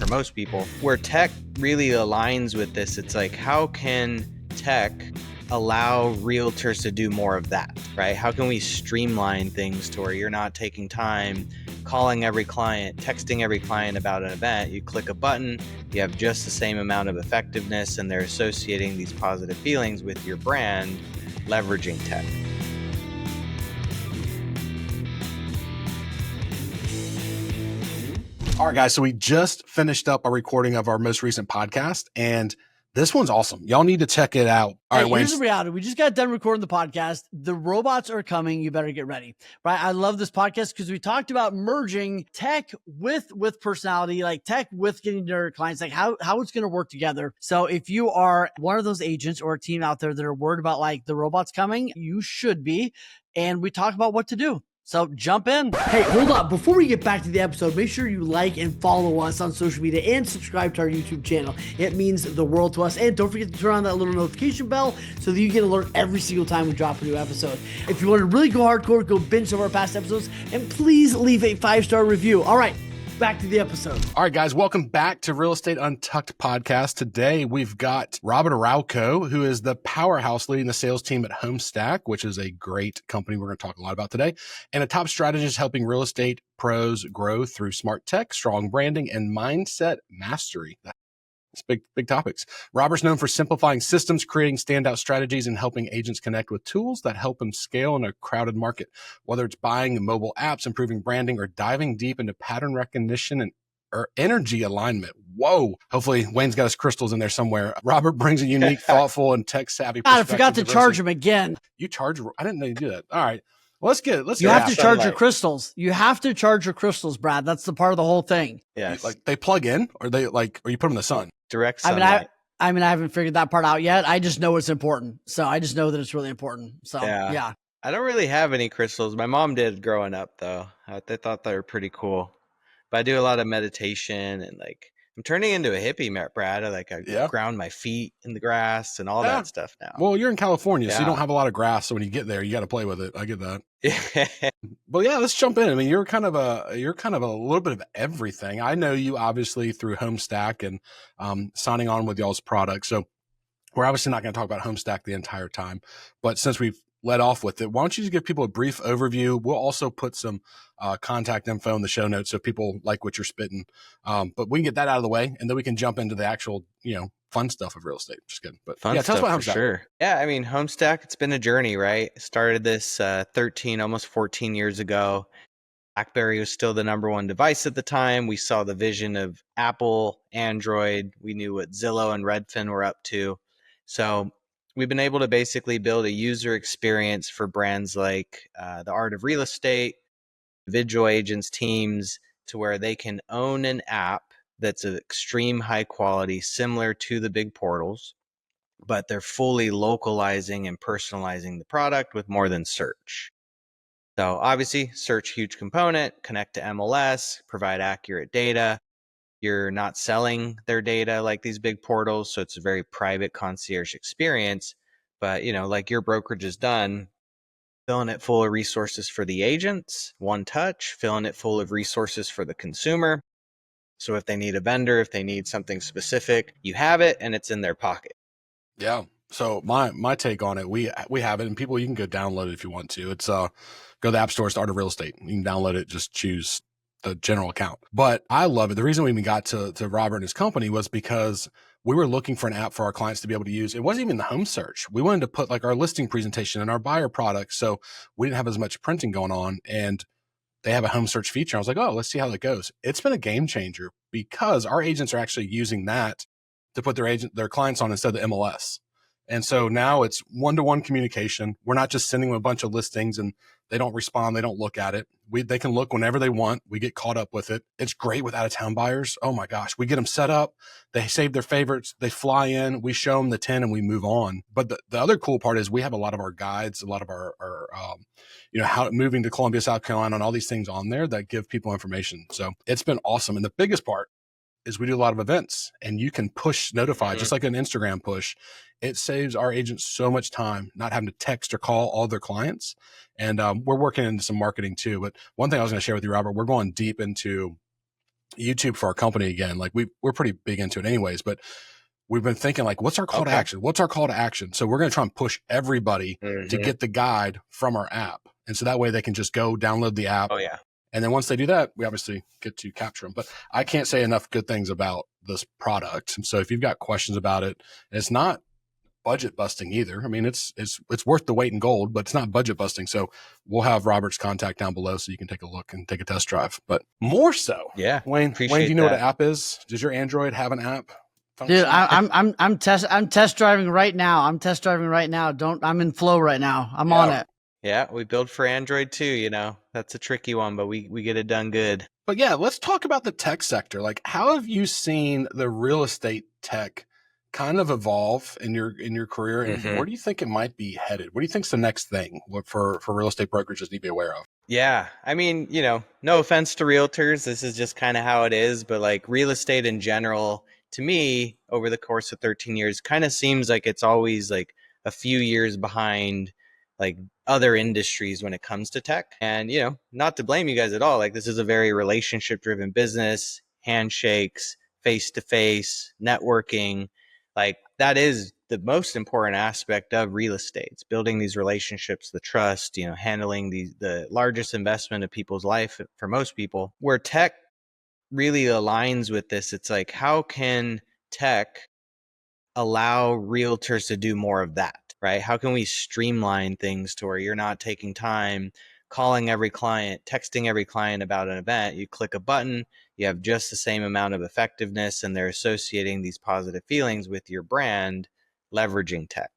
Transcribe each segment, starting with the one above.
most people. Where tech really aligns with this, it's like, how can tech allow realtors to do more of that, right? How can we streamline things to where you're not taking time calling every client, texting every client about an event? You click a button, you have just the same amount of effectiveness, and they're associating these positive feelings with your brand, leveraging tech. All right, guys. So we just finished up a recording of our most recent podcast, and this one's awesome. Y'all need to check it out. All right, here's the reality. We just got done recording the podcast. The robots are coming. You better get ready, right? I love this podcast because we talked about merging tech with personality, like tech with getting to your clients, like how it's going to work together. So if you are one of those agents or a team out there that are worried about like the robots coming, you should be. And we talk about what to do. So jump in. Hey, hold on. Before we get back to the episode, make sure you like and follow us on social media and subscribe to our YouTube channel. It means the world to us. And don't forget to turn on that little notification bell so that you get alert every single time we drop a new episode. If you want to really go hardcore, go binge some of our past episodes, and please leave a 5-star review. All right, back to the episode. All right, guys, welcome back to Real Estate Untucked podcast. Today, we've got Robert Arauco, who is the powerhouse leading the sales team at Homestack, which is a great company we're going to talk a lot about today, and a top strategist helping real estate pros grow through smart tech, strong branding, and mindset mastery. It's big topics. Robert's known for simplifying systems, creating standout strategies, and helping agents connect with tools that help them scale in a crowded market. Whether it's buying mobile apps, improving branding, or diving deep into pattern recognition or energy alignment. Whoa. Hopefully Wayne's got his crystals in there somewhere. Robert brings a unique, thoughtful, and tech-savvy perspective. God, I forgot to charge him again. You charge? I didn't know you do that. All right. Well, let's You have to charge your crystals. You have to charge your crystals, Brad. That's the part of the whole thing. Yeah. Like they plug in or or you put them in the sun? Direct sunlight. I haven't figured that part out yet. I just know it's important. So I just know that it's really important. So yeah. I don't really have any crystals. My mom did growing up though. They thought they were pretty cool. But I do a lot of meditation and like I'm turning into a hippie, Brad. I ground my feet in the grass and all that stuff now. Well, you're in California, so you don't have a lot of grass. So when you get there, you got to play with it. I get that. But yeah, let's jump in. I mean, you're kind of a little bit of everything. I know you obviously through Homestack and signing on with y'all's products. So we're obviously not going to talk about Homestack the entire time, but since we've led off with it, why don't you just give people a brief overview? We'll also put some contact info in the show notes so people like what you're spitting. But we can get that out of the way, and then we can jump into the actual, fun stuff of real estate. Just kidding. But fun tell us about Homestack. For sure. Yeah, I mean, Homestack, it's been a journey, right? Started this 13, almost 14 years ago. BlackBerry was still the number one device at the time. We saw the vision of Apple, Android. We knew what Zillow and Redfin were up to. So we've been able to basically build a user experience for brands like The Art of Real Estate, individual agents, teams, to where they can own an app that's of extreme high quality, similar to the big portals, but they're fully localizing and personalizing the product with more than search. So obviously, search, huge component, connect to MLS, provide accurate data. You're not selling their data like these big portals, so it's a very private concierge experience. But, like your brokerage is done, filling it full of resources for the agents, one touch, filling it full of resources for the consumer. So if they need a vendor, if they need something specific, you have it and it's in their pocket. Yeah. So my take on it, we have it, and people, you can go download it if you want to. It's go to the App Store, Art of Real Estate. You can download it, just choose the general account. But I love it. The reason we even got to Robert and his company was because we were looking for an app for our clients to be able to use. It wasn't even the home search. We wanted to put like our listing presentation and our buyer products. So we didn't have as much printing going on, and they have a home search feature. I was like, oh, let's see how that goes. It's been a game changer because our agents are actually using that to put their clients on instead of the MLS. And so now it's one-to-one communication. We're not just sending them a bunch of listings and they don't respond. They don't look at it. They can look whenever they want. We get caught up with it. It's great with out-of-town buyers. Oh my gosh. We get them set up. They save their favorites. They fly in. We show them the 10 and we move on. But the other cool part is we have a lot of our guides, a lot of our how moving to Columbia, South Carolina, and all these things on there that give people information. So it's been awesome. And the biggest part is we do a lot of events, and you can push notify just like an Instagram push. It saves our agents so much time not having to text or call all their clients. And we're working into some marketing too. But one thing I was going to share with you, Robert, we're going deep into YouTube for our company again. Like we're pretty big into it anyways, but we've been thinking like, what's our call to action? What's our call to action? So we're going to try and push everybody to get the guide from our app. And so that way they can just go download the app. Oh, yeah. And then once they do that, we obviously get to capture them. But I can't say enough good things about this product. And so if you've got questions about it, it's not budget busting either. I mean, it's worth the weight in gold, but it's not budget busting. So we'll have Robert's contact down below so you can take a look and take a test drive. But more so, Yeah. Wayne, do you know what an app is? Does your Android have an app function? Dude, I'm test driving right now. I'm in flow right now. I'm on it. Yeah, we build for Android too, you know. That's a tricky one, but we get it done good. But yeah, let's talk about the tech sector. Like, how have you seen the real estate tech kind of evolve in your career, and where do you think it might be headed? What do you think's the next thing for real estate brokerages need to be aware of? Yeah, I mean, you know, no offense to realtors, this is just kind of how it is, but like real estate in general, to me, over the course of 13 years, kind of seems like it's always like a few years behind like other industries when it comes to tech. And, you know, not to blame you guys at all. Like this is a very relationship driven business, handshakes, face-to-face, networking. Like that is the most important aspect of real estate. It's building these relationships, the trust, you know, handling the largest investment of people's life for most people. Where tech really aligns with this, it's like, how can tech allow realtors to do more of that, right? How can we streamline things to where you're not taking time calling every client, texting every client about an event? You click a button, you have just the same amount of effectiveness, and they're associating these positive feelings with your brand, leveraging tech.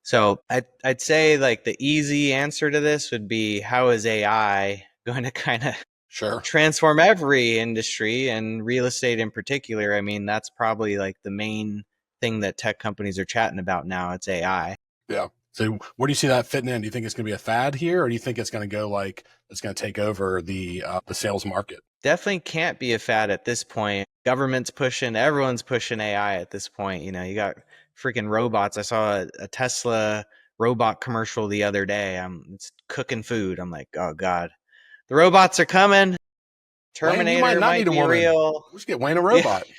So I'd say like the easy answer to this would be, how is AI going to kind of transform every industry, and real estate in particular? I mean, that's probably like the main thing that tech companies are chatting about now. It's AI. Yeah. So where do you see that fitting in? Do you think it's going to be a fad here, or do you think it's going to go like it's going to take over the sales market? Definitely can't be a fad at this point. Government's pushing, everyone's pushing AI at this point. You know, you got freaking robots. I saw a Tesla robot commercial the other day. It's cooking food. I'm like, oh God, the robots are coming. Terminator Wayne, might be real. Let's get Wayne a robot. Yeah.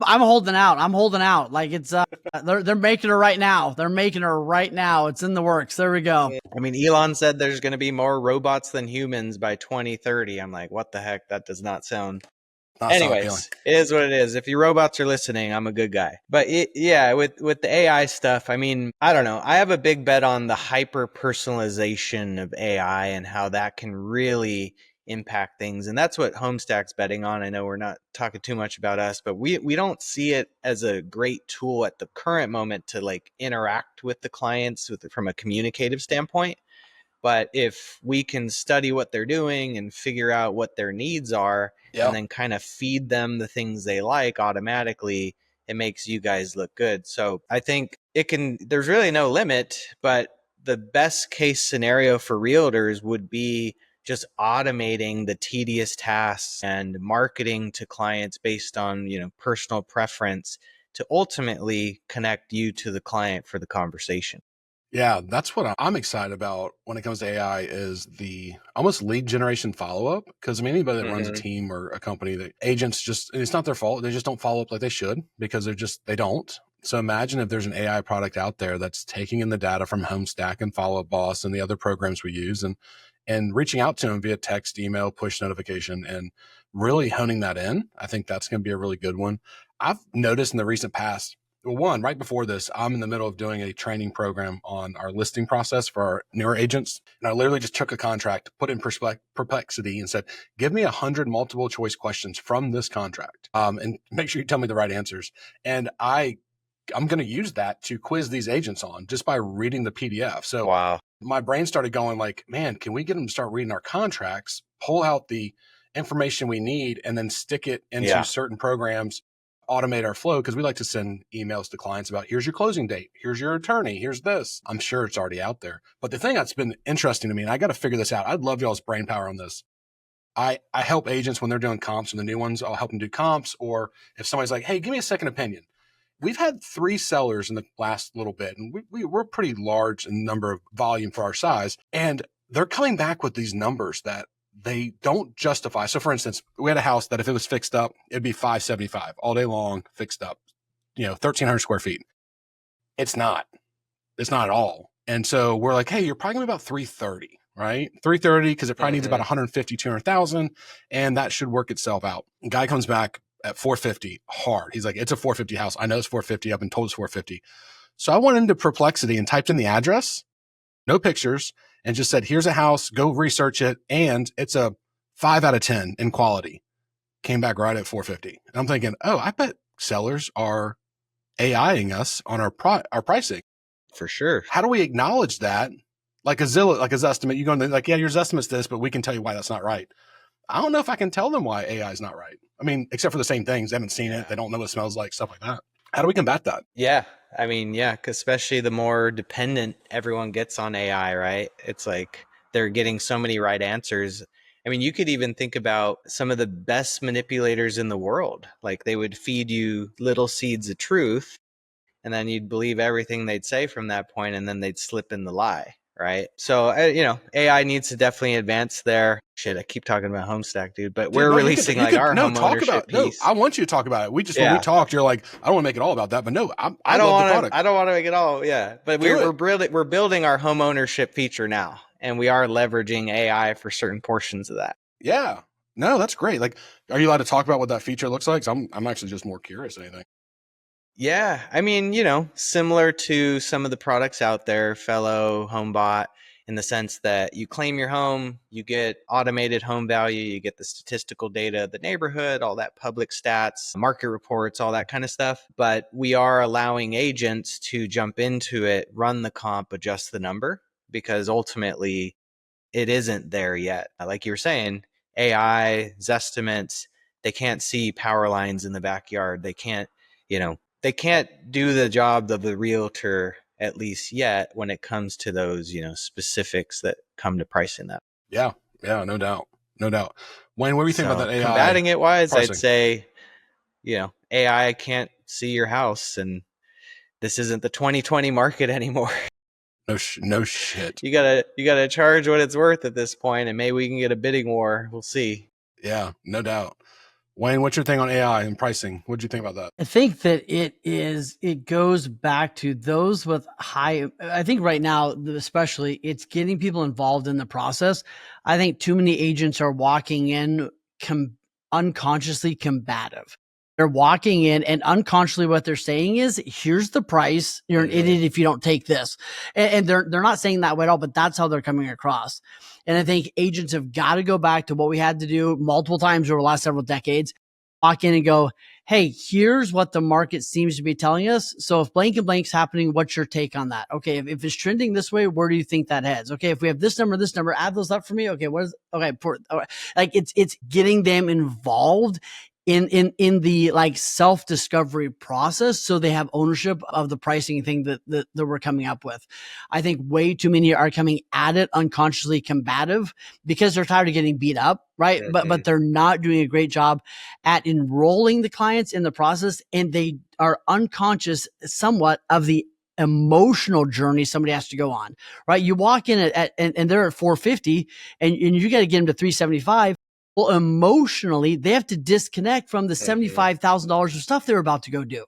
I'm holding out. Like it's they're making her right now. It's in the works. There we go. I mean, Elon said there's going to be more robots than humans by 2030. I'm like, what the heck? That does not sound. Anyways, it is what it is. If you robots are listening, I'm a good guy. But with the AI stuff, I mean, I don't know. I have a big bet on the hyper personalization of AI and how that can really impact things. And that's what Homestack's betting on. I know we're not talking too much about us, but we don't see it as a great tool at the current moment to like interact with the clients from a communicative standpoint. But if we can study what they're doing and figure out what their needs are, and then kind of feed them the things they like automatically, it makes you guys look good. So I think there's really no limit, but the best case scenario for realtors would be just automating the tedious tasks and marketing to clients based on, you know, personal preference to ultimately connect you to the client for the conversation. Yeah, that's what I'm excited about when it comes to AI, is the almost lead generation follow-up. Because I mean, anybody that runs a team or a company, that agents just, it's not their fault. They just don't follow up like they should, because they don't. So imagine if there's an AI product out there that's taking in the data from Homestack and Follow Up Boss and the other programs we use, and reaching out to them via text, email, push notification, and really honing that in. I think that's going to be a really good one. I've noticed in the recent past, well, right before this, I'm in the middle of doing a training program on our listing process for our newer agents. And I literally just took a contract, put in Perplexity, and said, give me 100 multiple choice questions from this contract, and make sure you tell me the right answers. And I'm going to use that to quiz these agents on just by reading the PDF. So my brain started going like, man, can we get them to start reading our contracts, pull out the information we need, and then stick it into certain programs, automate our flow? Because we like to send emails to clients about, here's your closing date, here's your attorney, here's this. I'm sure it's already out there. But the thing that's been interesting to me, and I got to figure this out, I'd love y'all's brain power on this. I help agents when they're doing comps, and the new ones, I'll help them do comps. Or if somebody's like, hey, give me a second opinion. We've had 3 sellers in the last little bit, and we're pretty large in number of volume for our size. And they're coming back with these numbers that they don't justify. So for instance, we had a house that if it was fixed up, it'd be $575 all day long, fixed up, 1,300 square feet. It's not at all. And so we're like, hey, you're probably gonna be about 330, right? 330, because it probably needs about 150, 200,000, and that should work itself out. Guy comes back at 450 hard. He's like, it's a 450 house. I know it's 450. I've been told it's 450. So I went into Perplexity and typed in the address, no pictures, and just said, here's a house, go research it. And it's a 5 out of 10 in quality. Came back right at 450. And I'm thinking, oh, I bet sellers are AIing us on our pricing. For sure. How do we acknowledge that? Like a Zillow, like a Zestimate, you go in like, yeah, your Zestimate's this, but we can tell you why that's not right. I don't know if I can tell them why AI is not right. I mean, except for the same things. They haven't seen it. They don't know what it smells like, stuff like that. How do we combat that? Yeah. I mean, yeah, 'cause especially the more dependent everyone gets on AI, right? It's like they're getting so many right answers. I mean, you could even think about some of the best manipulators in the world. Like they would feed you little seeds of truth, and then you'd believe everything they'd say from that point, and then they'd slip in the lie, right? So, AI needs to definitely advance there. Shit, I keep talking about Homestack, dude, but we're releasing our home ownership piece. I want you to talk about it. When we talked, you're like, I don't want to make it all about that, but no, I don't love want the product. I don't want to make it all, yeah. But we're building our home ownership feature now, and we are leveraging AI for certain portions of that. Yeah, no, that's great. Like, are you allowed to talk about what that feature looks like? 'Cause I'm actually just more curious than anything. Yeah, I mean, similar to some of the products out there, Fellow, HomeBot, in the sense that you claim your home, you get automated home value, you get the statistical data, the neighborhood, all that public stats, market reports, all that kind of stuff. But we are allowing agents to jump into it, run the comp, adjust the number, because ultimately it isn't there yet. Like you were saying, AI, Zestimates, they can't see power lines in the backyard. They can't, they can't do the job of the realtor, at least yet, when it comes to those, specifics that come to pricing that. Yeah, no doubt. Wayne, what do you think about that AI? Combating it wise, pricing? I'd say, AI can't see your house, and this isn't the 2020 market anymore. No shit. You gotta charge what it's worth at this point, and maybe we can get a bidding war. We'll see. Yeah, no doubt. Wayne, what's your thing on AI and pricing? What do you think about that? I think that it goes back to those with high, I think right now, especially, it's getting people involved in the process. I think too many agents are walking in unconsciously combative. They're walking in and unconsciously what they're saying is, here's the price. You're an idiot if you don't take this. And they're not saying that way at all, but that's how they're coming across. And I think agents have got to go back to what we had to do multiple times over the last several decades. Walk in and go, hey, here's what the market seems to be telling us. So if blank and blank's happening, what's your take on that? Okay, if it's trending this way, where do you think that heads? Okay, if we have this number, add those up for me. Okay, like it's getting them involved in the like self-discovery process, so they have ownership of the pricing thing that we're coming up with. I think way too many are coming at it unconsciously combative because they're tired of getting beat up, right? Mm-hmm. But they're not doing a great job at enrolling the clients in the process, and they are unconscious somewhat of the emotional journey somebody has to go on, right? You walk in and they're at 450 and you got to get them to 375. Well, emotionally, they have to disconnect from the $75,000 of stuff they're about to go do.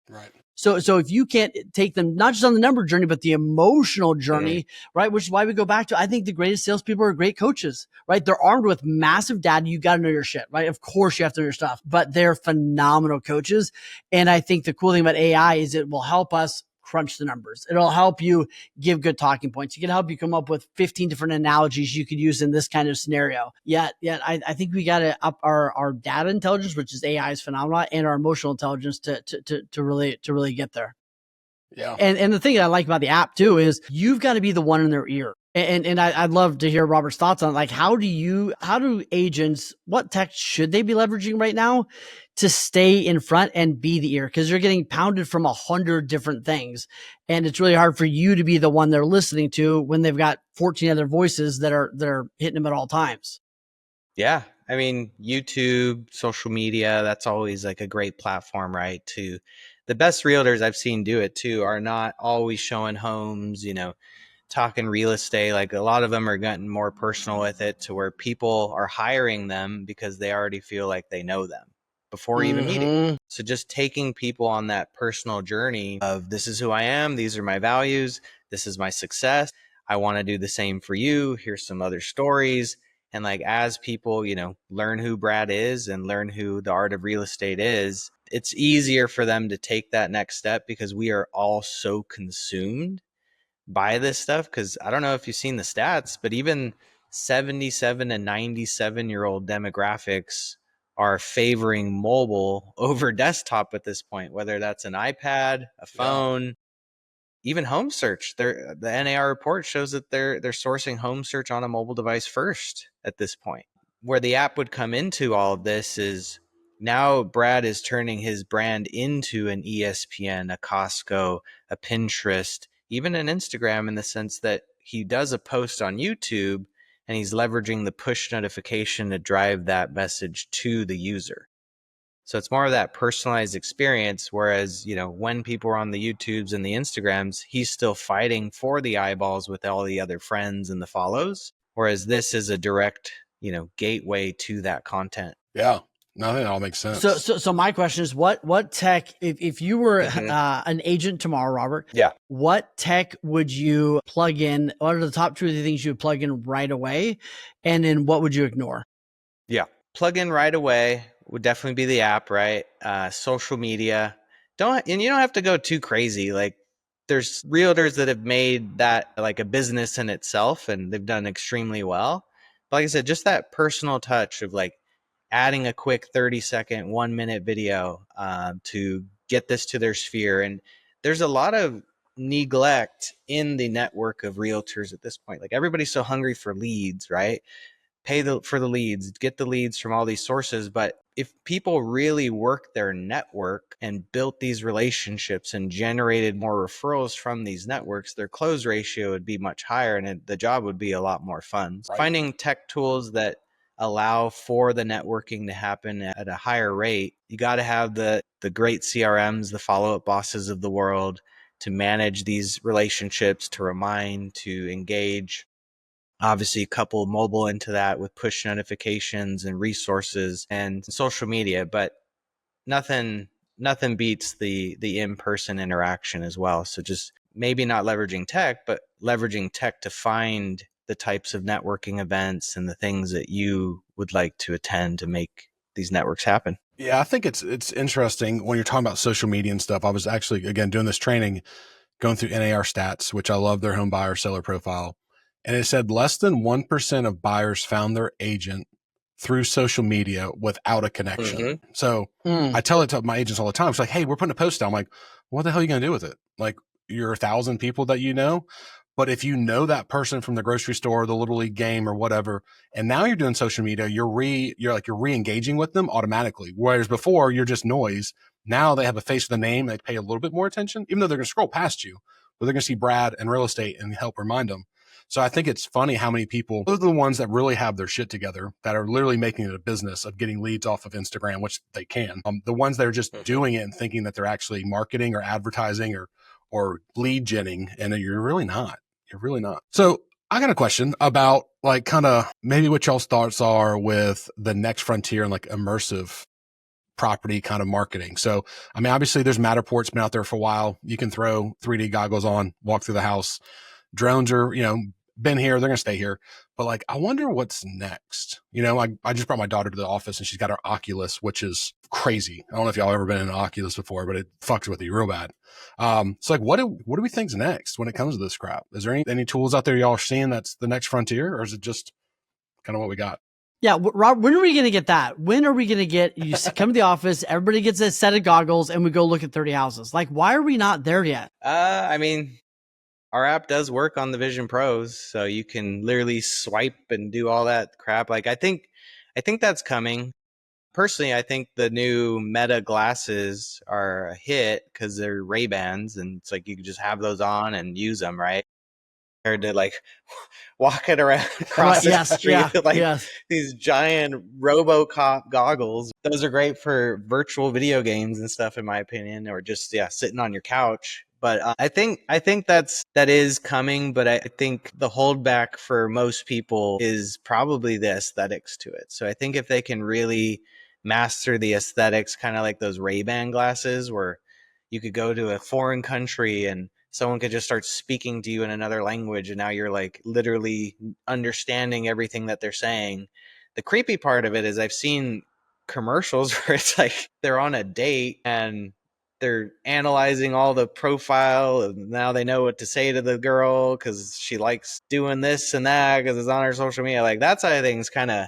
Right. So if you can't take them, not just on the number journey, but the emotional journey, right? Which is why we go back to, I think the greatest salespeople are great coaches, right? They're armed with massive data. You got to know your shit, right? Of course you have to know your stuff, but they're phenomenal coaches. And I think the cool thing about AI is it will help us crunch the numbers. It'll help you give good talking points. It can help you come up with 15 different analogies you could use in this kind of scenario. Yeah, I think we got to up our data intelligence, which is AI is phenomenal, and our emotional intelligence to really get there. Yeah. And the thing that I like about the app too is you've got to be the one in their ear. And I'd love to hear Robert's thoughts on like, how do agents, what tech should they be leveraging right now to stay in front and be the ear? Because you're getting pounded from 100 different things. And it's really hard for you to be the one they're listening to when they've got 14 other voices that are hitting them at all times. Yeah. I mean, YouTube, social media, that's always like a great platform, right? The best realtors I've seen do it too are not always showing homes, talking real estate, like a lot of them are getting more personal with it to where people are hiring them because they already feel like they know them before even meeting. So just taking people on that personal journey of this is who I am, these are my values, this is my success. I want to do the same for you. Here's some other stories. And like as people, learn who Brad is and learn who the art of real estate is, it's easier for them to take that next step because we are all so consumed by this stuff. Because I don't know if you've seen the stats, but even 77 and 97-year-old demographics are favoring mobile over desktop at this point, whether that's an iPad, a phone, even home search. The NAR report shows that they're sourcing home search on a mobile device first at this point. Where the app would come into all of this is now Brad is turning his brand into an ESPN, a Costco, a Pinterest, even an Instagram, in the sense that he does a post on YouTube and he's leveraging the push notification to drive that message to the user. So it's more of that personalized experience. Whereas, when people are on the YouTubes and the Instagrams, he's still fighting for the eyeballs with all the other friends and the follows. Whereas this is a direct, gateway to that content. Yeah. No, I think it all makes sense. So my question is, what tech, if you were an agent tomorrow, Robert, what tech would you plug in? What are the top 2 or 3 things you would plug in right away? And then what would you ignore? Yeah. Plug in right away would definitely be the app, right? Social media. You don't have to go too crazy. Like there's realtors that have made that like a business in itself and they've done extremely well. But like I said, just that personal touch of like adding a quick 30-second, 1-minute video to get this to their sphere. And there's a lot of neglect in the network of realtors at this point. Like everybody's so hungry for leads, right? Pay for the leads, get the leads from all these sources. But if people really work their network and built these relationships and generated more referrals from these networks, their close ratio would be much higher and the job would be a lot more fun. Right. Finding tech tools that allow for the networking to happen at a higher rate. You got to have the great CRMs, the follow-up bosses of the world to manage these relationships, to remind, to engage. Obviously, couple mobile into that with push notifications and resources and social media, but nothing beats the in-person interaction as well. So just maybe not leveraging tech, but leveraging tech to find the types of networking events and the things that you would like to attend to make these networks happen. Yeah, I think it's interesting when you're talking about social media and stuff. I was actually, again, doing this training, going through NAR stats, which I love their home buyer seller profile. And it said less than 1% of buyers found their agent through social media without a connection. So I tell it to my agents all the time. It's like, hey, we're putting a post down. I'm like, what the hell are you going to do with it? Like you're 1,000 people that you know. But if you know that person from the grocery store, the Little League game or whatever, and now you're doing social media, you're re-engaging with them automatically. Whereas before you're just noise. Now they have a face with a name. They pay a little bit more attention, even though they're going to scroll past you, but they're going to see Brad and real estate and help remind them. So I think it's funny how many people, those are the ones that really have their shit together, that are literally making it a business of getting leads off of Instagram, which they can. The ones that are just doing it and thinking that they're actually marketing or advertising or lead genning, and you're really not. You're really not. So I got a question about like kind of maybe what y'all's thoughts are with the next frontier and like immersive property kind of marketing. So, I mean, obviously there's Matterport's been out there for a while. You can throw 3D goggles on, walk through the house. Drones are, been here, they're going to stay here. But like, I wonder what's next. I just brought my daughter to the office and she's got her Oculus, which is crazy. I don't know if y'all ever been in an Oculus before, but it fucks with you real bad. So like, what do we think's next when it comes to this crap? Is there any tools out there y'all are seeing that's the next frontier, or is it just kind of what we got? Yeah, Rob, when are we going to get that? When are we going to get, you come to the office, everybody gets a set of goggles and we go look at 30 houses? Like, why are we not there yet? I mean, our app does work on the Vision Pros, so you can literally swipe and do all that crap. Like, I think that's coming. Personally, I think the new Meta glasses are a hit because they're Ray-Bans, and it's like you can just have those on and use them, right? Compared to like walking around across the street with these giant RoboCop goggles. Those are great for virtual video games and stuff, in my opinion, or just sitting on your couch. But I think that is coming. But I think the holdback for most people is probably the aesthetics to it. So I think if they can really master the aesthetics, kind of like those Ray-Ban glasses, where you could go to a foreign country and someone could just start speaking to you in another language, and now you're like literally understanding everything that they're saying. The creepy part of it is I've seen commercials where it's like they're on a date and they're analyzing all the profile, and now they know what to say to the girl because she likes doing this and that because it's on her social media. Like that side of things kind of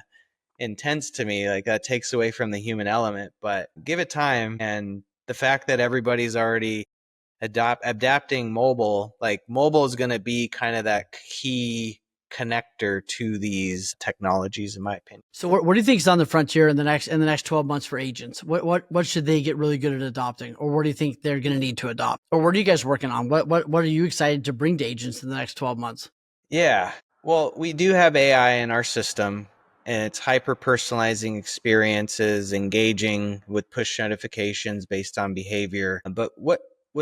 intense to me. Like that takes away from the human element. But give it time, and the fact that everybody's already adapting mobile, like mobile is going to be kind of that key connector to these technologies, in my opinion. So what do you think is on the frontier in the next 12 months for agents? What should they get really good at adopting, or what do you think they're going to need to adopt, or what are you guys working on? What are you excited to bring to agents in the next 12 months? Yeah. Well, we do have AI in our system, and it's hyper personalizing experiences, engaging with push notifications based on behavior. But what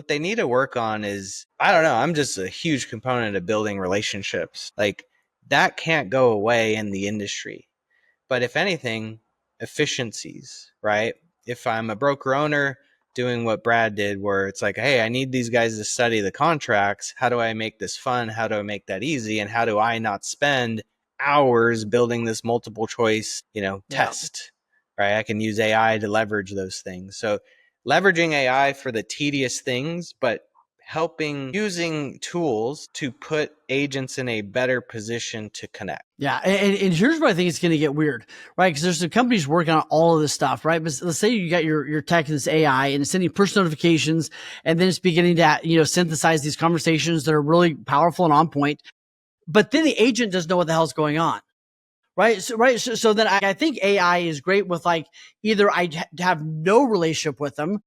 they need to work on is, I don't know, I'm just a huge component of building relationships. Like that can't go away in the industry. But if anything, efficiencies, right? If I'm a broker owner doing what Brad did, where it's like, hey, I need these guys to study the contracts. How do I make this fun? How do I make that easy? And how do I not spend hours building this multiple choice, test, right? I can use AI to leverage those things. So leveraging AI for the tedious things, but using tools to put agents in a better position to connect. Yeah. And here's where I think it's going to get weird, right? Because there's some companies working on all of this stuff, right? But let's say you got your tech and this AI and it's sending push notifications, and then it's beginning to, synthesize these conversations that are really powerful and on point. But then the agent doesn't know what the hell's going on. Right. So then I think AI is great with like either I have no relationship with them,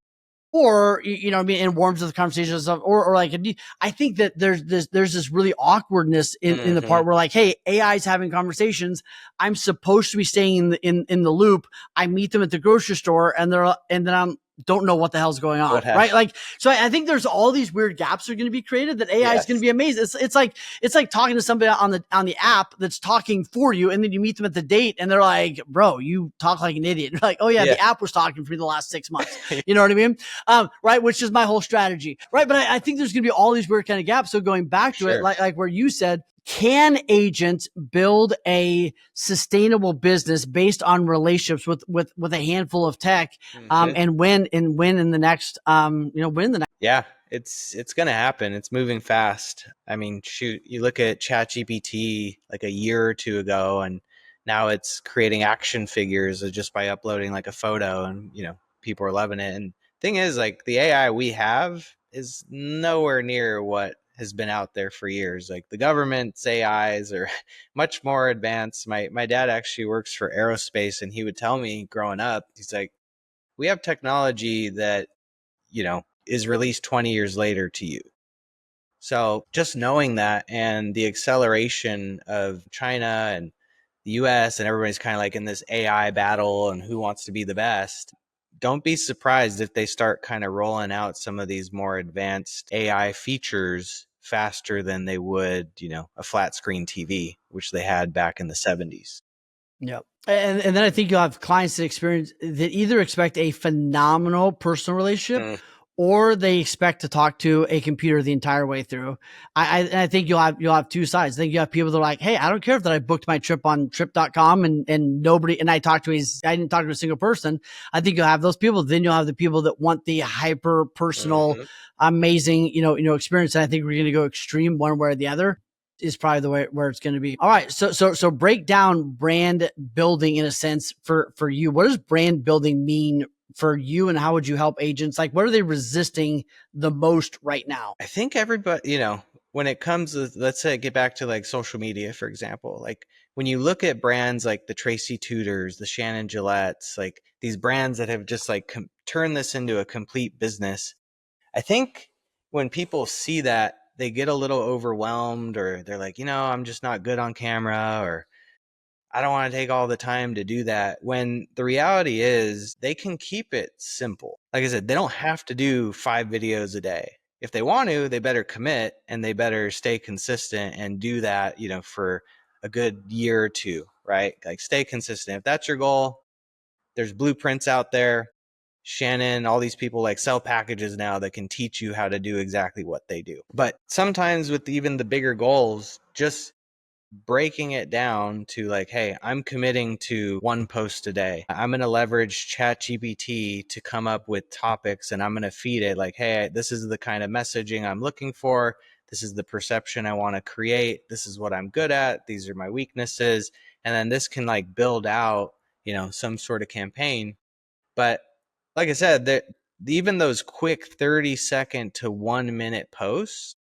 or and warms to the conversation and stuff, or like I think that there's this really awkwardness in the part where like, hey, AI is having conversations, I'm supposed to be staying in the loop. I meet them at the grocery store, and then I'm don't know what the hell's going on, right? Like, so I think there's all these weird gaps are going to be created that AI is going to be amazing. It's like talking to somebody on the app that's talking for you, and then you meet them at the date, and they're like, "Bro, you talk like an idiot." You're like, "Oh yeah, the app was talking for me the last 6 months." You know what I mean? Right, which is my whole strategy, right? But I think there's going to be all these weird kind of gaps. So going back to it, like where you said, can agents build a sustainable business based on relationships with a handful of tech, and win in the next, Yeah, it's going to happen. It's moving fast. I mean, shoot, you look at ChatGPT like a year or two ago, and now it's creating action figures just by uploading like a photo, and people are loving it. And thing is, like the AI we have is nowhere near what has been out there for years. Like the government's AIs are much more advanced. My dad actually works for aerospace, and he would tell me growing up, he's like, we have technology that, is released 20 years later to you. So just knowing that, and the acceleration of China and the US, and everybody's kind of like in this AI battle and who wants to be the best, don't be surprised if they start kind of rolling out some of these more advanced AI features faster than they would, a flat screen TV, which they had back in the 70s. Yep. And then I think you'll have clients that either expect a phenomenal personal relationship, or they expect to talk to a computer the entire way through. I think you'll have two sides. I think you have people that are like, hey, I don't care if that I booked my trip on trip.com and nobody, and I didn't talk to a single person. I think you'll have those people. Then you'll have the people that want the hyper personal, amazing, experience. And I think we're going to go extreme one way or the other is probably the way where it's going to be. All right. So break down brand building in a sense for you. What does brand building mean for you, and how would you help agents? Like, what are they resisting the most right now? I think everybody, when it comes to, let's say, get back to like social media, for example, like when you look at brands like the Tracy Tudors, the Shannon Gillettes, like these brands that have just like turned this into a complete business, I think when people see that, they get a little overwhelmed, or they're like, I'm just not good on camera, or I don't want to take all the time to do that. When the reality is they can keep it simple. Like I said, they don't have to do 5 videos a day. if they want to, they better commit and they better stay consistent and do that, for a good year or two, right? Like stay consistent. If that's your goal, there's blueprints out there. Shannon, all these people like sell packages now that can teach you how to do exactly what they do. But sometimes with even the bigger goals, just breaking it down to like, hey, I'm committing to one post a day. I'm going to leverage ChatGPT to come up with topics and I'm going to feed it like, hey, this is the kind of messaging I'm looking for. This is the perception I want to create. This is what I'm good at. These are my weaknesses. And then this can like build out, some sort of campaign. But like I said, even those quick 30-second to 1 minute posts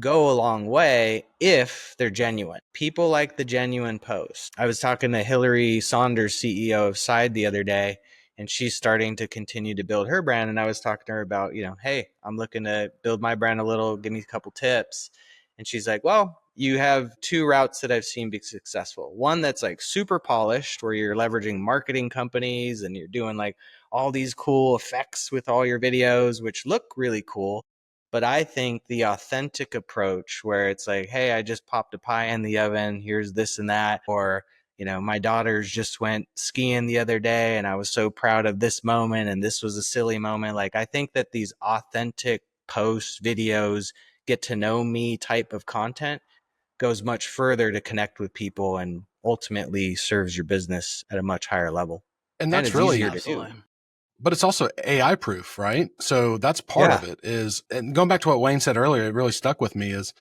go a long way if they're genuine. People like the genuine post. I was talking to Hillary Saunders, CEO of Side, the other day, and she's starting to continue to build her brand. And I was talking to her about, hey, I'm looking to build my brand a little, give me a couple tips. And she's like, well, you have two routes that I've seen be successful. One that's like super polished, where you're leveraging marketing companies and you're doing like all these cool effects with all your videos, which look really cool. But I think the authentic approach where it's like, hey, I just popped a pie in the oven, here's this and that, or, my daughters just went skiing the other day and I was so proud of this moment and this was a silly moment. Like, I think that these authentic posts, videos, get to know me type of content goes much further to connect with people and ultimately serves your business at a much higher level. And that's it's really easier to do. But it's also AI proof, right? So that's part of it is, and going back to what Wayne said earlier, it really stuck with me is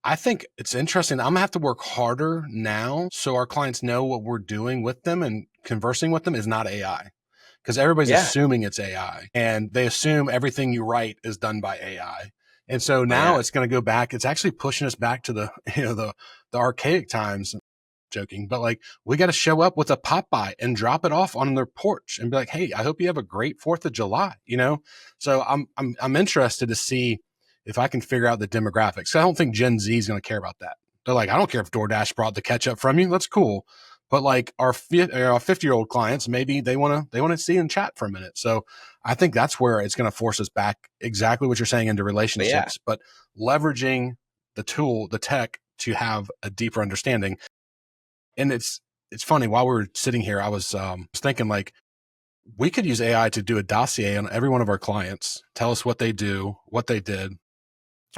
I think it's interesting. I'm gonna have to work harder now so our clients know what we're doing with them and conversing with them is not AI. Because everybody's assuming it's AI and they assume everything you write is done by AI. And so now it's going to go back. It's actually pushing us back to the, the archaic times. Joking, but like we got to show up with a Popeye and drop it off on their porch and be like, hey, I hope you have a great 4th of July, So I'm interested to see if I can figure out the demographics. I don't think Gen Z is going to care about that. They're like, I don't care if DoorDash brought the ketchup from you. That's cool. But like our 50-year-old clients, maybe they want to see and chat for a minute. So I think that's where it's going to force us back exactly what you're saying into relationships, but leveraging the tool, the tech to have a deeper understanding. And it's funny, while we were sitting here, I was thinking like we could use AI to do a dossier on every one of our clients, tell us what they do, what they did,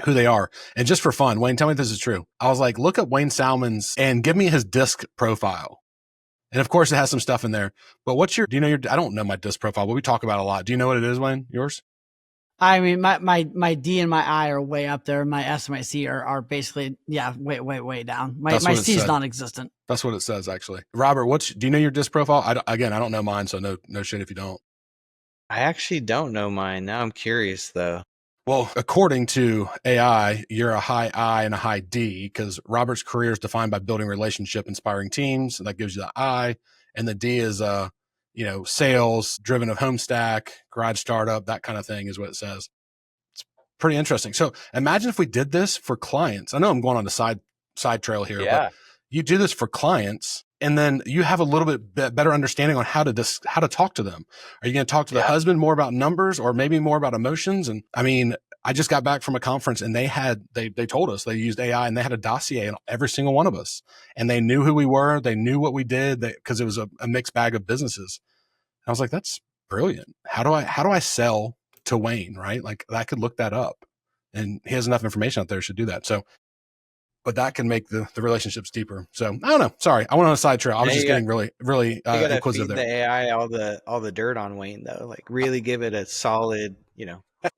who they are. And just for fun, Wayne, tell me if this is true. I was like, look up Wayne Salmon's and give me his disc profile. And of course it has some stuff in there, but do you know I don't know my disc profile, but we talk about it a lot. Do you know what it is, Wayne? Yours? I mean, my D and my I are way up there. My S and my C are basically, way down. My C is non-existent. That's what it says, actually. Robert, do you know your disc profile? I don't know mine, so no shit if you don't. I actually don't know mine. Now I'm curious, though. Well, according to AI, you're a high I and a high D because Robert's career is defined by building relationship, inspiring teams. That gives you the I. And the D is, sales, driven of home stack, garage startup, that kind of thing is what it says. It's pretty interesting. So imagine if we did this for clients. I know I'm going on the side trail here, but you do this for clients and then you have a little bit better understanding on how to talk to them. Are you going to talk to the husband more about numbers or maybe more about emotions? And I mean, I just got back from a conference and they told us they used AI and they had a dossier on every single one of us and they knew who we were. They knew what we did because it was a mixed bag of businesses. I was like, that's brilliant. How do I sell to Wayne? Right? Like I could look that up and he has enough information out there to do that. So, but that can make the relationships deeper. So I don't know. Sorry, I went on a side trail. I was just getting really inquisitive there. The AI all the dirt on Wayne though. Like really give it a solid,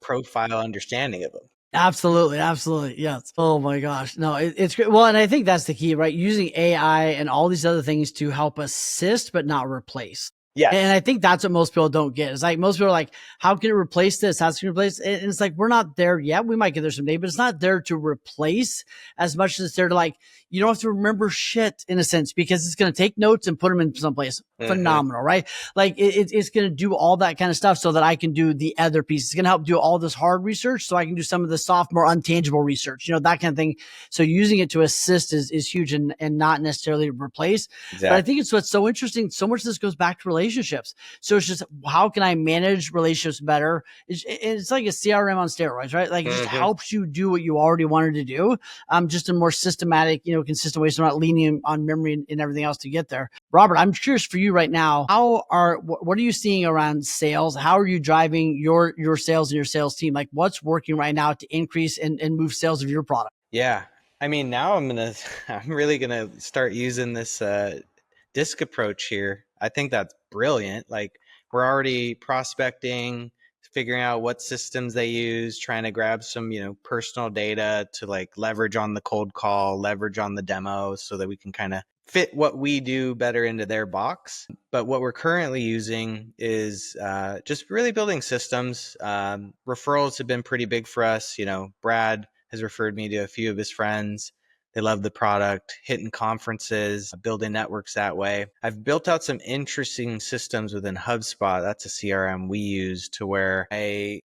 profile understanding of him. Absolutely. Yes. Oh my gosh. No, it's great. Well, and I think that's the key, right? Using AI and all these other things to help assist, but not replace. Yeah. And I think that's what most people don't get. It's like most people are like, how can it replace this? How can it replace it? And it's like, we're not there yet. We might get there someday, but it's not there to replace as much as it's there to like, you don't have to remember shit in a sense because it's going to take notes and put them in someplace. phenomenal, right? Like it's going to do all that kind of stuff so that I can do the other piece. It's going to help do all this hard research so I can do some of the soft, more untangible research, that kind of thing. So using it to assist is huge and not necessarily replace. Exactly. But I think it's what's so interesting. So much of this goes back to relationships. So it's just, how can I manage relationships better? It's like a CRM on steroids, right? Like it just helps you do what you already wanted to do, just in more systematic, consistent ways. So not leaning on memory and everything else to get there. Robert, I'm curious for you right now, what are you seeing around sales? How are you driving your sales and your sales team? Like what's working right now to increase and move sales of your product? Yeah. I mean, now I'm really going to start using this disc approach here. I think that's brilliant. Like we're already prospecting, figuring out what systems they use, trying to grab some, personal data to like leverage on the cold call, leverage on the demo so that we can kind of fit what we do better into their box. But what we're currently using is just really building systems. Referrals have been pretty big for us. Brad has referred me to a few of his friends. They love the product, hitting conferences, building networks that way. I've built out some interesting systems within HubSpot. That's a CRM we use, to where I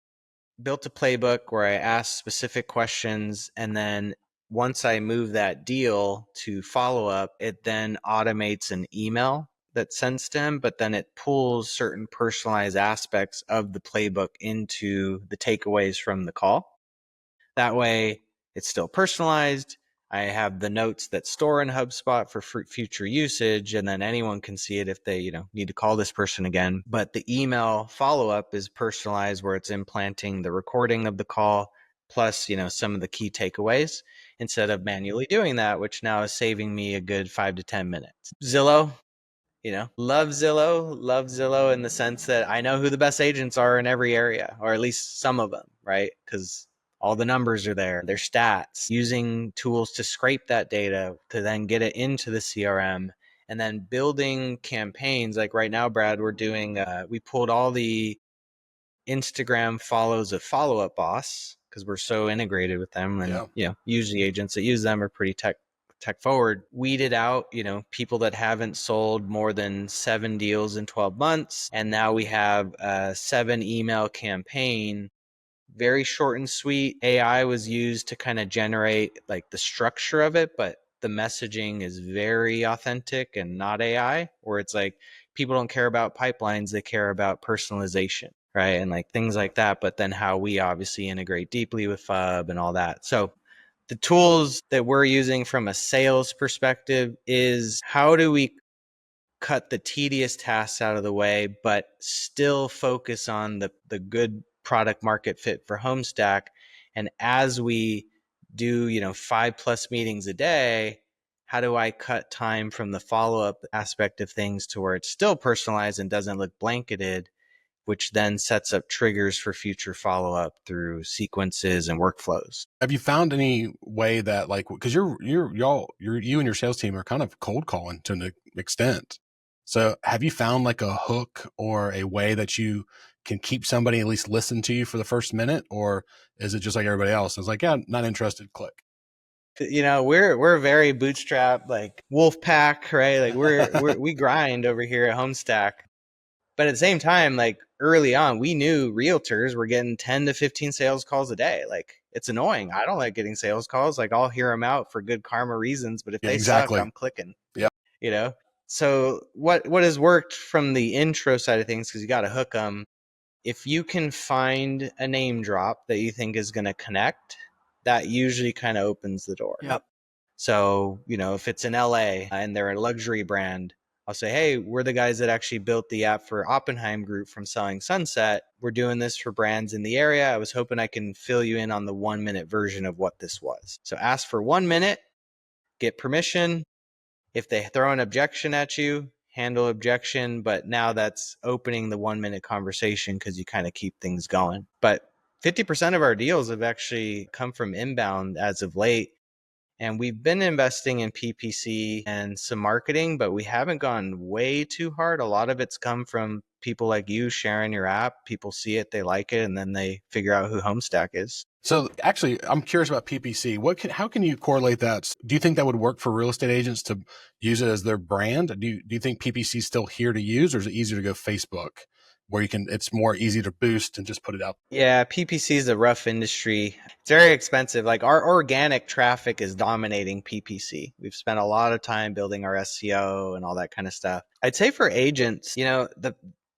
built a playbook where I ask specific questions, and then once I move that deal to follow up, it then automates an email that sends to him, but then it pulls certain personalized aspects of the playbook into the takeaways from the call. That way it's still personalized. I have the notes that store in HubSpot for future usage, and then anyone can see it if they, need to call this person again. But the email follow-up is personalized, where it's implanting the recording of the call plus, some of the key takeaways, instead of manually doing that, which now is saving me a good 5 to 10 minutes. Zillow, love Zillow in the sense that I know who the best agents are in every area, or at least some of them, right? Because all the numbers are there, their stats, using tools to scrape that data to then get it into the CRM, and then building campaigns. Like right now, Brad, we're doing, we pulled all the Instagram follows of Follow Up Boss because we're so integrated with them. And, usually agents that use them are pretty tech forward. Weeded out, people that haven't sold more than 7 deals in 12 months. And now we have a 7 email campaign. Very short and sweet. AI was used to kind of generate like the structure of it, but the messaging is very authentic and not AI, where it's like people don't care about pipelines, they care about personalization, right? And like things like that. But then how we obviously integrate deeply with FUB and all that. So the tools that we're using from a sales perspective is, how do we cut the tedious tasks out of the way, but still focus on the good product market fit for Homestack. And as we do, 5+ meetings a day, how do I cut time from the follow-up aspect of things to where it's still personalized and doesn't look blanketed, which then sets up triggers for future follow-up through sequences and workflows. Have you found any way that, like, because you and your sales team are kind of cold calling to an extent. So have you found like a hook or a way that you can keep somebody at least listen to you for the first minute? Or is it just like everybody else? It's like, yeah, not interested, click. We're very bootstrap, like wolf pack, right? Like we grind over here at Homestack. But at the same time, like early on, we knew realtors were getting 10 to 15 sales calls a day. Like it's annoying. I don't like getting sales calls. Like I'll hear them out for good karma reasons, but if they suck, I'm clicking. Yeah. So what has worked from the intro side of things, because you got to hook them. If you can find a name drop that you think is going to connect, that usually kind of opens the door. Yep. So, if it's in LA and they're a luxury brand, I'll say, hey, we're the guys that actually built the app for Oppenheim Group from Selling Sunset. We're doing this for brands in the area. I was hoping I can fill you in on the 1-minute version of what this was. So ask for 1 minute, get permission. If they throw an objection at you, handle objection. But now that's opening the 1-minute conversation, because you kind of keep things going. But 50% of our deals have actually come from inbound as of late. And we've been investing in PPC and some marketing, but we haven't gone way too hard. A lot of it's come from people like you sharing your app. People see it, they like it, and then they figure out who Homestack is. So actually, I'm curious about PPC. How can you correlate that? Do you think that would work for real estate agents to use it as their brand? Do you think PPC is still here to use, or is it easier to go Facebook, where it's more easy to boost and just put it out? Yeah, PPC is a rough industry. It's very expensive. Like our organic traffic is dominating PPC. We've spent a lot of time building our SEO and all that kind of stuff. I'd say for agents,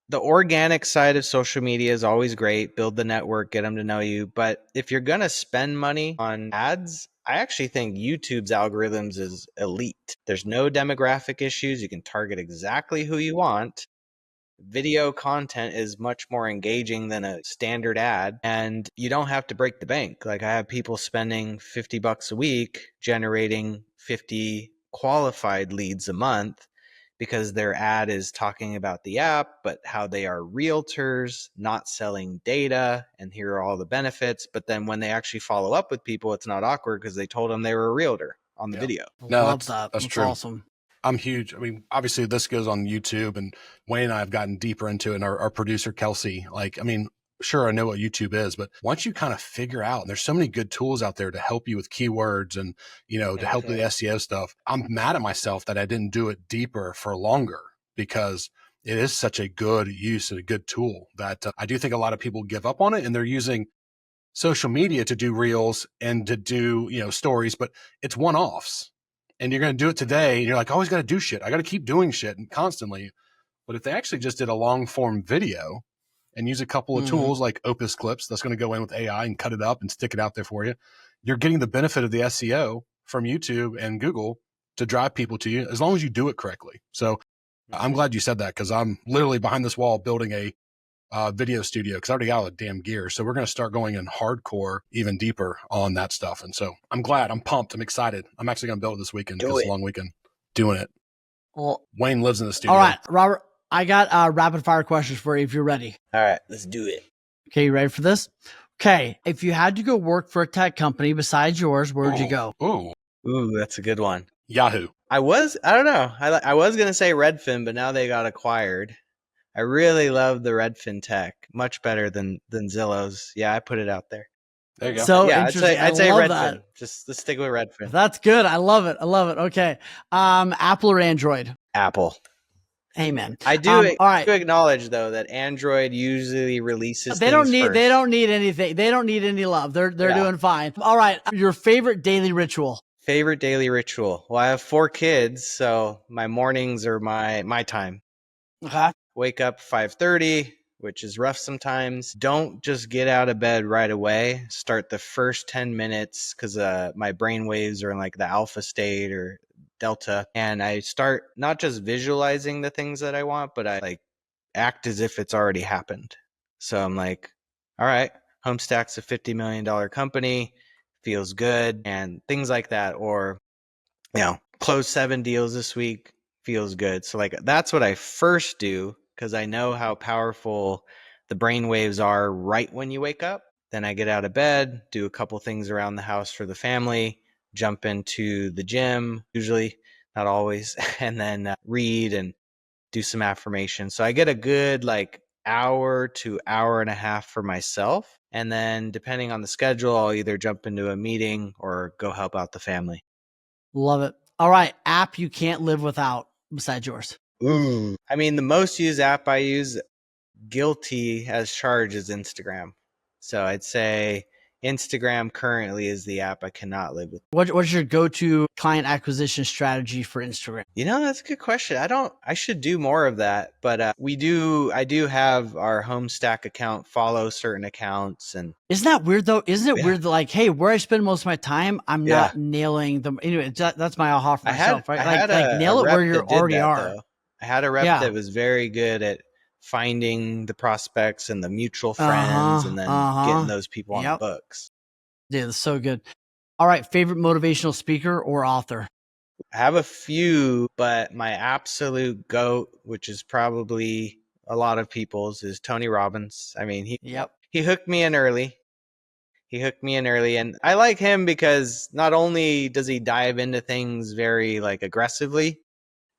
the organic side of social media is always great. Build the network, get them to know you. But if you're going to spend money on ads, I actually think YouTube's algorithms is elite. There's no demographic issues. You can target exactly who you want. Video content is much more engaging than a standard ad, and you don't have to break the bank. Like I have people spending $50 a week generating 50 qualified leads a month because their ad is talking about the app, but how they are realtors, not selling data, and here are all the benefits. But then when they actually follow up with people, it's not awkward because they told them they were a realtor on the video. No, Love that. That's true. awesome. I'm huge. I mean, obviously this goes on YouTube, and Wayne and I have gotten deeper into it, and our producer, Kelsey, sure, I know what YouTube is, but once you kind of figure out, and there's so many good tools out there to help you with keywords and, to help with the SEO stuff. I'm mad at myself that I didn't do it deeper for longer, because it is such a good use and a good tool that I do think a lot of people give up on it, and they're using social media to do reels and to do, stories, but it's one-offs. And you're going to do it today, and you're like, I always got to do shit. I got to keep doing shit and constantly. But if they actually just did a long form video and use a couple of tools like Opus Clips, that's going to go in with AI and cut it up and stick it out there for you, you're getting the benefit of the SEO from YouTube and Google to drive people to you, as long as you do it correctly. So I'm glad you said that, because I'm literally behind this wall building a video studio, because I already got all the damn gear. So we're going to start going in hardcore, even deeper on that stuff. And so I'm glad, I'm pumped, I'm excited. I'm actually going to build it this weekend, because it's a long weekend doing it. Well, Wayne lives in the studio. all right, Robert, I got rapid fire questions for you if you're ready. All right, let's do it. Okay, you ready for this? Okay, if you had to go work for a tech company besides yours, where would you go? Ooh, that's a good one. Yahoo. I don't know. I was going to say Redfin, but now they got acquired. I really love the Redfin tech, much better than Zillow's. Yeah, I put it out there. There you go. So yeah, interesting. I'd say I love Redfin. that. Just let's stick with Redfin. That's good. I love it. Okay. Apple or Android? Apple. Amen. I do. All right. Do acknowledge though that Android usually releases. They don't need anything. They don't need any love. They're doing fine. All right. Your favorite daily ritual? Favorite daily ritual. Well, I have 4 kids, so my mornings are my time. Okay. Wake up 5:30, which is rough sometimes. Don't just get out of bed right away. Start the first 10 minutes, because my brain waves are in like the alpha state or delta, and I start not just visualizing the things that I want, but I like act as if it's already happened. So I'm like, all right, Homestack's a $50 million company, feels good, and things like that. Or, close 7 deals this week, feels good. So like that's what I first do, because I know how powerful the brain waves are right when you wake up. Then I get out of bed, do a couple things around the house for the family, jump into the gym, usually, not always, and then read and do some affirmation. So I get a good hour to hour and a half for myself. And then depending on the schedule, I'll either jump into a meeting or go help out the family. Love it. All right. App you can't live without besides yours? I mean, the most used app I use, guilty as charged, is Instagram. So I'd say Instagram currently is the app I cannot live with. What's your go-to client acquisition strategy for Instagram? That's a good question. I should do more of that, but I do have our Homestack account follow certain accounts. And isn't that weird though? Isn't it weird that hey, where I spend most of my time, I'm not nailing them. Anyway, that's my aha for myself, right? Nail it where you already are. I had a rep that was very good at finding the prospects and the mutual friends, and then getting those people on the books. Yeah, that's so good. All right, favorite motivational speaker or author? I have a few, but my absolute GOAT, which is probably a lot of people's, is Tony Robbins. I mean, he hooked me in early. And I like him because not only does he dive into things very aggressively,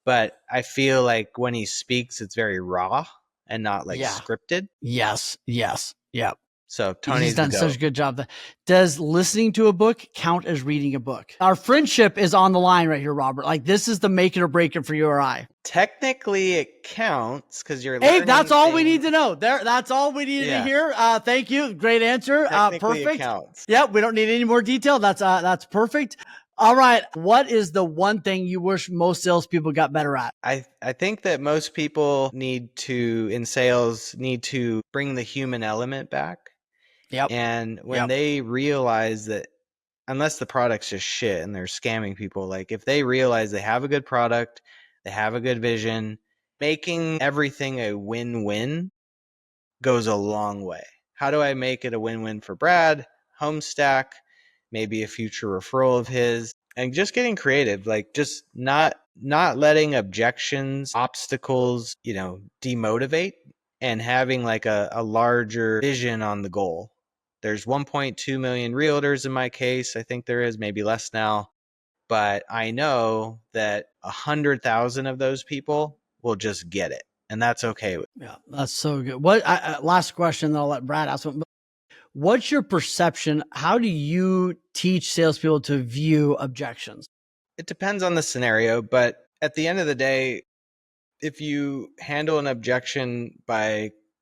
but I feel like when he speaks, it's very raw and not like Yeah. scripted. Yes. Yeah. So He's Tony's the done such a GOAT. good job. Does listening to a book count as reading a book? Our friendship is on the line right here, Robert. Like, this is the make it or break it for you or I. Technically, it counts because you're Hey, learning that's all we things. need to know. That's all we needed to Yeah. hear. Thank you. Great answer. Technically, it Perfect. counts. Yep. We don't need any more detail. That's perfect. All right. What is the one thing you wish most salespeople got better at? I think that most people in sales need to bring the human element back. Yep. And when Yep. they realize that, unless the product's just shit and they're scamming people, like if they realize they have a good product, they have a good vision, making everything a win-win goes a long way. How do I make it a win-win for Brad, Homestack, maybe a future referral of his, and just getting creative, like just not letting objections, obstacles, demotivate, and having like a larger vision on the goal. There's 1.2 million realtors in my case. I think there is, maybe less now, but I know that 100,000 of those people will just get it, and that's okay. Yeah, that's so good. Last question, then I'll let Brad ask one. What's your perception? How do you teach salespeople to view objections? It depends on the scenario, but at the end of the day, if you handle an objection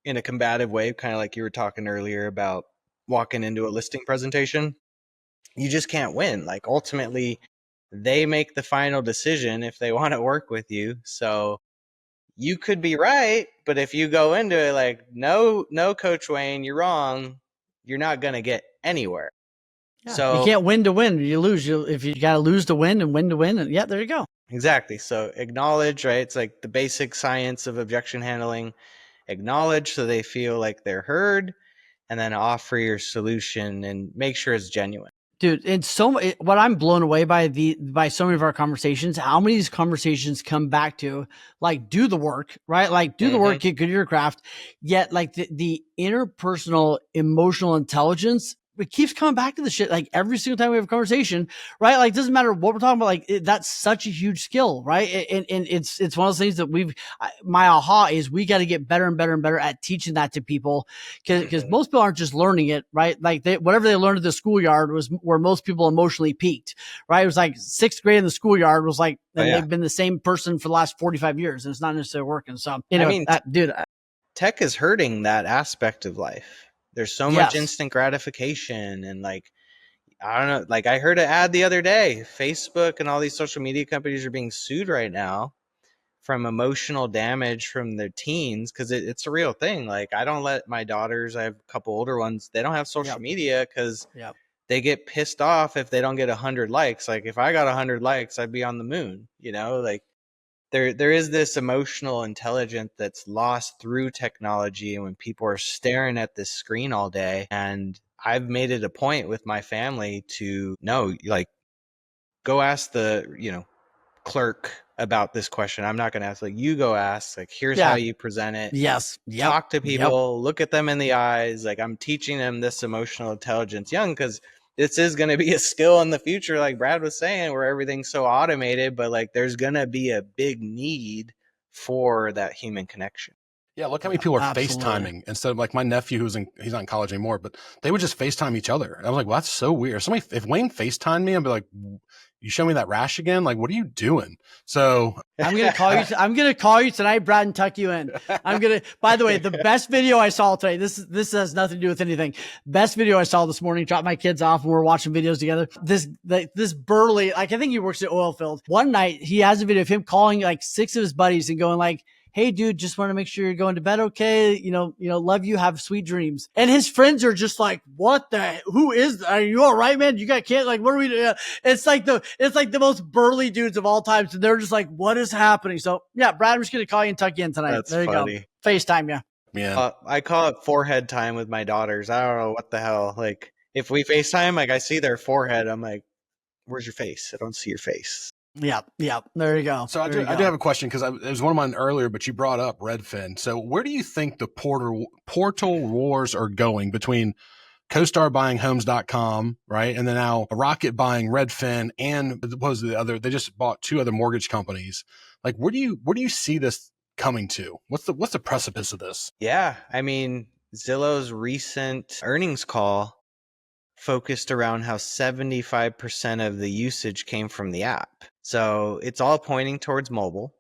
in a combative way, kind of like you were talking earlier about walking into a listing presentation, you just can't win. Like ultimately, they make the final decision if they want to work with you. So you could be right, but if you go into it like, no, Coach Wayne, you're wrong, you're not going to get anywhere. Yeah, So you can't win to win. You lose. If you got to lose to win and win to win, and yeah, there you go. exactly. So acknowledge, right? It's like the basic science of objection handling. Acknowledge so they feel like they're heard, and then offer your solution and make sure it's genuine. Dude, what I'm blown away by so many of our conversations, how many of these conversations come back to like, do the work, right? Like do the work, get good at your craft. Yet like the interpersonal emotional intelligence, it keeps coming back to the shit. Like every single time we have a conversation, right? Like, it doesn't matter what we're talking about. Like that's such a huge skill, right? And it's one of those things that my aha is we got to get better and better and better at teaching that to people. Cause most people aren't just learning it, right? Like whatever they learned at the schoolyard was where most people emotionally peaked, right? It was like sixth grade in the schoolyard was like, and they've been the same person for the last 45 years and it's not necessarily working. So, dude, tech is hurting that aspect of life. There's so much instant gratification and like, I don't know, like I heard an ad the other day, Facebook and all these social media companies are being sued right now from emotional damage from their teens because it's a real thing. Like I don't let my daughters, I have a couple older ones, they don't have social media because they get pissed off if they don't get 100 likes. Like if I got 100 likes, I'd be on the moon, like there is this emotional intelligence that's lost through technology. And when people are staring at this screen all day, and I've made it a point with my family to go ask the, clerk about this question. I'm not going to ask, like, you go ask, like, here's how you present it. Yes. Yep. Talk to people, look at them in the eyes. Like I'm teaching them this emotional intelligence young, because this is going to be a skill in the future. Like Brad was saying, where everything's so automated, but like there's going to be a big need for that human connection. Yeah, look how many people are FaceTiming instead of like my nephew he's not in college anymore, but they would just FaceTime each other. And I was like, well, that's so weird. If Wayne FaceTimed me, I'd be like, you show me that rash again? Like, what are you doing? So I'm going to call you. I'm going to call you tonight, Brad, and tuck you in. By the way, the best video I saw today, this has nothing to do with anything. Best video I saw this morning, dropped my kids off and we're watching videos together. This burly, like I think he works at oil field. One night he has a video of him calling like 6 of his buddies and going like, hey dude, just want to make sure you're going to bed okay. Love you, have sweet dreams. And his friends are just like, who is that? Are you all right, man? You got kids? Like, what are we doing? It's like the most burly dudes of all time. So they're just like, what is happening? So yeah, Brad, I'm just going to call you and tuck you in tonight. That's there you funny. go. FaceTime you. Yeah. I call it forehead time with my daughters. I don't know what the hell. Like if we FaceTime, like I see their forehead, I'm like, where's your face? I don't see your face. Yeah. There you go. So I do have a question because it was one of mine earlier, but you brought up Redfin. So where do you think the portal wars are going between CoStar buying Homes.com, right? And then now Rocket buying Redfin, and what was the other? They just bought 2 other mortgage companies. Like, where do you see this coming to? What's the precipice of this? Yeah. I mean, Zillow's recent earnings call focused around how 75% of the usage came from the app. So it's all pointing towards mobile.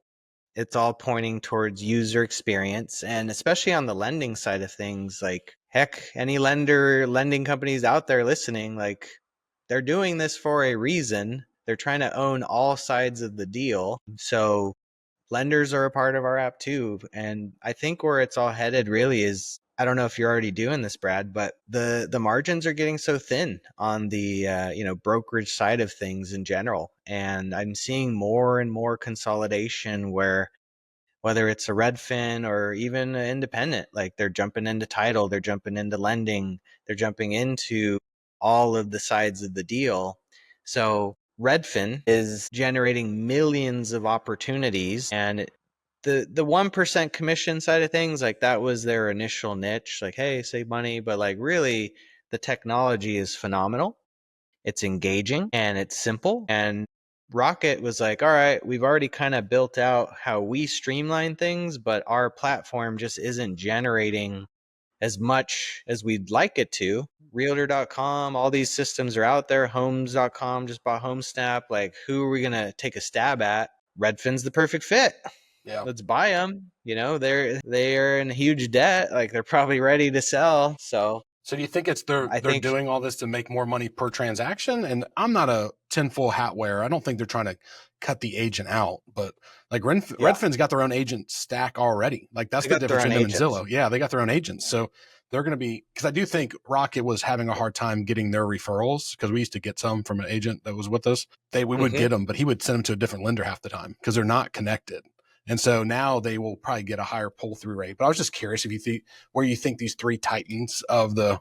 It's all pointing towards user experience. And especially on the lending side of things, like heck, any lending companies out there listening, like they're doing this for a reason. They're trying to own all sides of the deal. So lenders are a part of our app too. And I think where it's all headed really is, I don't know if you're already doing this, Brad, but the margins are getting so thin on the brokerage side of things in general. And I'm seeing more and more consolidation where whether it's a Redfin or even an independent, like they're jumping into title, they're jumping into lending, they're jumping into all of the sides of the deal. So Redfin is generating millions of opportunities, and the 1% commission side of things, like that was their initial niche, like, hey, save money. But like really the technology is phenomenal. It's engaging and it's simple. And Rocket was like, all right, we've already kind of built out how we streamline things, but our platform just isn't generating as much as we'd like it to. Realtor.com, all these systems are out there. Homes.com just bought HomeSnap. Like, who are we going to take a stab at? Redfin's the perfect fit. Yeah. Let's buy them. They're in huge debt. Like, they're probably ready to sell. So do you think they're doing all this to make more money per transaction? And I'm not a tinfoil hat wearer. I don't think they're trying to cut the agent out, but like Redfin's got their own agent stack already. Like that's the difference between them and Zillow. Yeah, they got their own agents. So they're going to be, because I do think Rocket was having a hard time getting their referrals, because we used to get some from an agent that was with us. We would get them, but he would send them to a different lender half the time because they're not connected. And so now they will probably get a higher pull-through rate. But I was just curious if you think where you think these three titans of the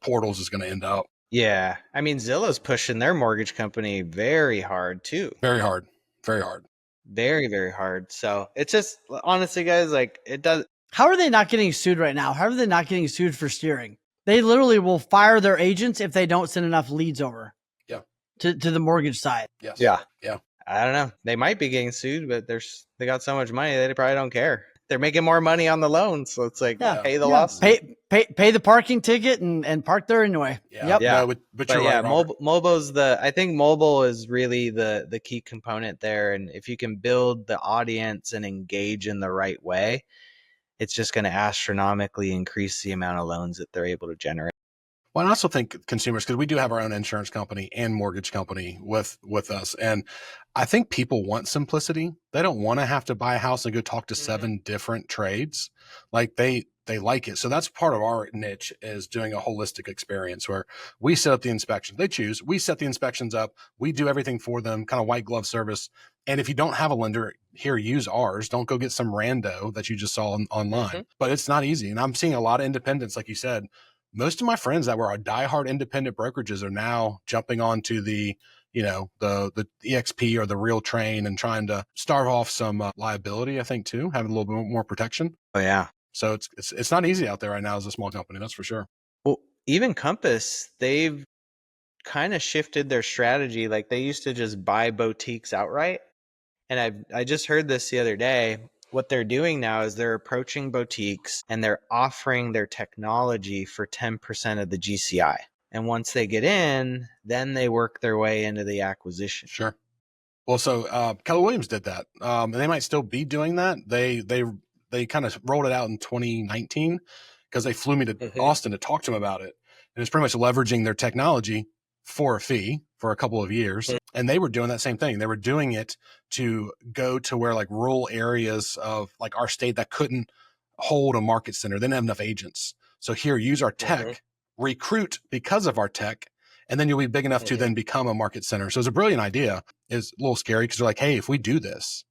portals is going to end up. Yeah. I mean, Zillow's pushing their mortgage company very hard too. Very hard. Very hard. Very, very hard. So it's just, honestly, guys, like it does. How are they not getting sued right now? How are they not getting sued for steering? They literally will fire their agents if they don't send enough leads over. Yeah. To the mortgage side. Yes. Yeah. Yeah. I don't know. They might be getting sued, but they got so much money they probably don't care. They're making more money on the loan, so it's like pay the loss. Pay the parking ticket and park there anyway. Yeah. Yep. Yeah. But you're right, mobile's I think mobile is really the key component there. And if you can build the audience and engage in the right way, it's just going to astronomically increase the amount of loans that they're able to generate. Well, I also think consumers, because we do have our own insurance company and mortgage company with us. And I think people want simplicity. They don't want to have to buy a house and go talk to 7 different trades. Like they like it. So that's part of our niche, is doing a holistic experience where we set up the inspections. They choose, we set the inspections up. We do everything for them, kind of white glove service. And if you don't have a lender here, use ours. Don't go get some rando that you just saw online. But it's not easy. And I'm seeing a lot of independents, like you said. Most of my friends that were diehard independent brokerages are now jumping onto the EXP or the real train and trying to starve off some liability, I think, too, having a little bit more protection. Oh, yeah. So it's not easy out there right now as a small company, that's for sure. Well, even Compass, they've kind of shifted their strategy. Like they used to just buy boutiques outright. And I just heard this the other day. What they're doing now is they're approaching boutiques and they're offering their technology for 10% of the GCI. And once they get in, then they work their way into the acquisition. Sure. Well, so Keller Williams did that. And they might still be doing that. They kind of rolled it out in 2019 because they flew me to Austin to talk to them about it. And it's pretty much leveraging their technology for a fee for a couple of years. And they were doing that same thing. They were doing it to go to where like rural areas of like our state that couldn't hold a market center. They didn't have enough agents. So here, use our tech, recruit because of our tech, and then you'll be big enough to then become a market center. So it's a brilliant idea. It's a little scary because they're like, hey, if we do this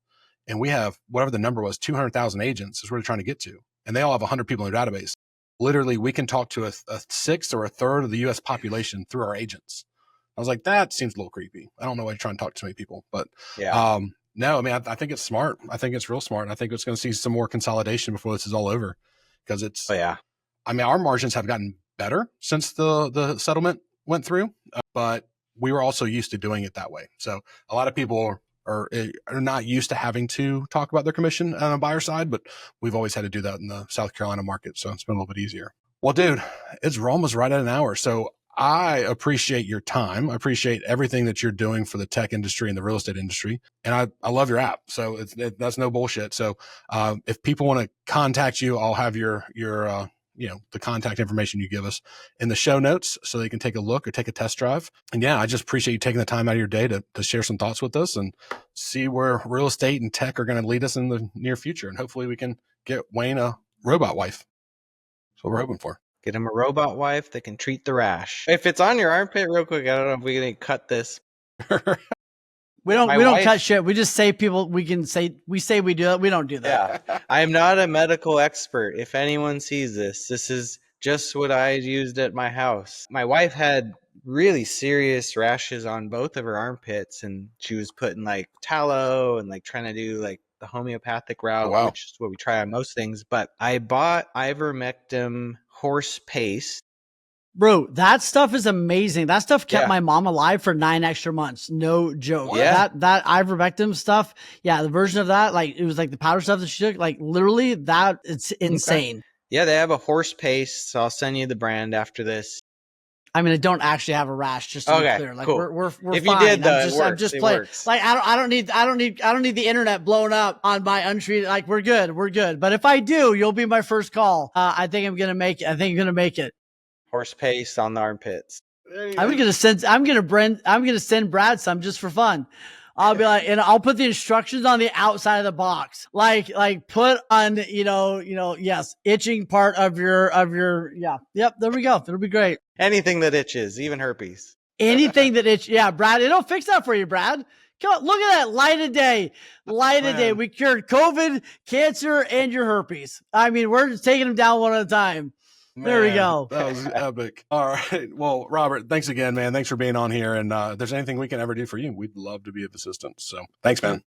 and we have whatever the number was, 200,000 agents is what we're trying to get to, and they all have 100 people in their database. Literally, we can talk to a sixth or a third of the U.S. population through our agents. I was like, that seems a little creepy. I don't know why you're trying to talk to so many people, but no, I mean, I think it's smart. I think it's real smart. And I think it's going to see some more consolidation before this is all over, because it's, I mean, our margins have gotten better since the settlement went through, but we were also used to doing it that way. So a lot of people are not used to having to talk about their commission on a buyer side, but we've always had to do that in the South Carolina market. So it's been a little bit easier. Well, dude, we're almost right at an hour. So I appreciate your time. I appreciate everything that you're doing for the tech industry and the real estate industry. And I love your app. So that's no bullshit. So if people want to contact you, I'll have your the contact information you give us in the show notes so they can take a look or take a test drive. And yeah, I just appreciate you taking the time out of your day to share some thoughts with us and see where real estate and tech are going to lead us in the near future. And hopefully we can get Wayne a robot wife. That's what we're hoping for. Get him a robot wife that can treat the rash. If it's on your armpit real quick, I don't know if we can cut this. We don't cut shit. We just say we say we do it. We don't do that. Yeah. I'm not a medical expert. If anyone sees this is just what I used at my house. My wife had really serious rashes on both of her armpits, and she was putting like tallow and like trying to do like the homeopathic route, which is what we try on most things. But I bought ivermectin horse paste. Bro, that stuff is amazing. That stuff kept my mom alive for 9 extra months. No joke. Yeah. That ivermectin stuff. Yeah. The version of that, like it was like the powder stuff that she took, like literally that it's insane. Okay. Yeah. They have a horse paste. So I'll send you the brand after this. I mean, I don't actually have a rash, just to be clear. Like cool. we're if fine. You did, though, I'm just playing. Like I don't need the internet blown up on my untreated. Like we're good. But if I do, you'll be my first call. I think I'm gonna make it. Horse paste on the armpits. I'm gonna send Brad some just for fun. I'll be like, and I'll put the instructions on the outside of the box. Like put on, yes, itching part of your, Yep. There we go. It'll be great. Anything that itches, even herpes. Anything that itches. Yeah, Brad, it'll fix that for you, Brad. Come on, look at that. Light of day. We cured COVID, cancer, and your herpes. I mean, we're just taking them down one at a time. There we go. That was epic. All right. Well, Robert, thanks again, man. Thanks for being on here. And if there's anything we can ever do for you, we'd love to be of assistance. So thanks, man.